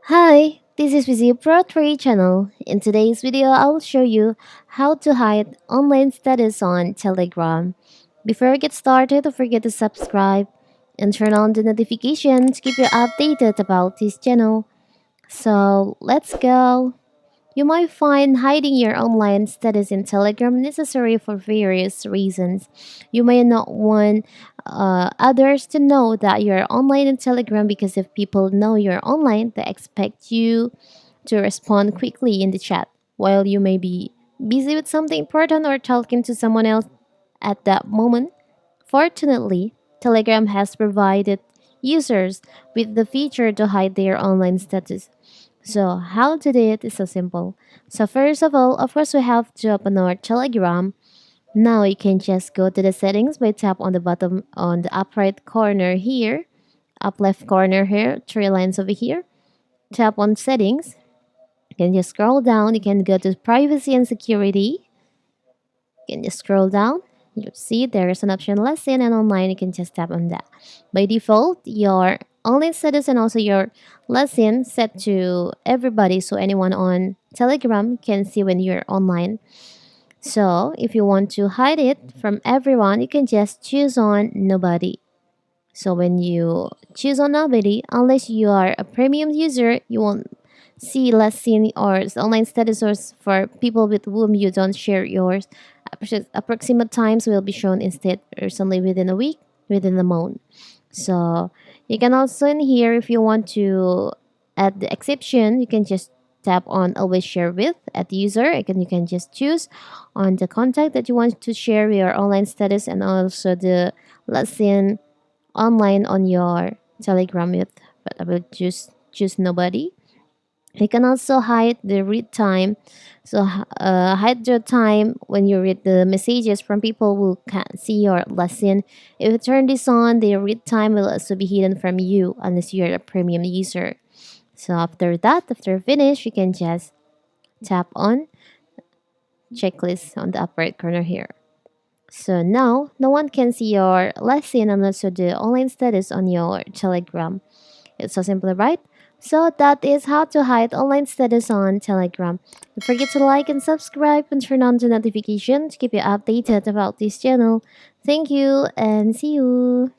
Hi, this is Vizzy Pro 3 channel. In today's video, I will show you how to hide online status on Telegram. Before I get started, don't forget to subscribe and turn on the notifications to keep you updated about this channel. So let's go. You might find hiding your online status in Telegram necessary for various reasons. You may not want others to know that you're online in Telegram because if people know you're online, they expect you to respond quickly in the chat while you may be busy with something important or talking to someone else at that moment. Fortunately, Telegram has provided users with the feature to hide their online status. So how to do it is so simple. So first of all, of course, we have to open our Telegram. Now you can just go to the settings by tap on the bottom on the up right corner here, up left corner here, three lines over here. Tap on settings. You can just scroll down. You can go to privacy and security. You can just scroll down. You see there is an option lesson and online. You can just tap on that. By default, your online status and also your lesson set to everybody, so anyone on Telegram can see when you're online. So if you want to hide it from everyone, you can just choose on nobody. So when you choose on nobody, unless you are a premium user, you won't see less seen or online status for people with whom you don't share yours. Approximate times will be shown instead recently within a week, within a month. So you can also in here if you want to add the exception, you can just tap on always share with at user. Again, you can just choose on the contact that you want to share your online status and also the lesson online on your Telegram with. But I will choose nobody. You can also hide the read time. So hide your time when you read the messages from people who can't see your lesson. If you turn this on, the read time will also be hidden from you unless you're a premium user. So after that, after finish, you can just tap on checklist on the upper right corner here. So now, no one can see your lesson unless you do online status on your Telegram. It's so simple, right? So that is how to hide online status on Telegram. Don't forget to like and subscribe and turn on the notification to keep you updated about this channel. Thank you and see you.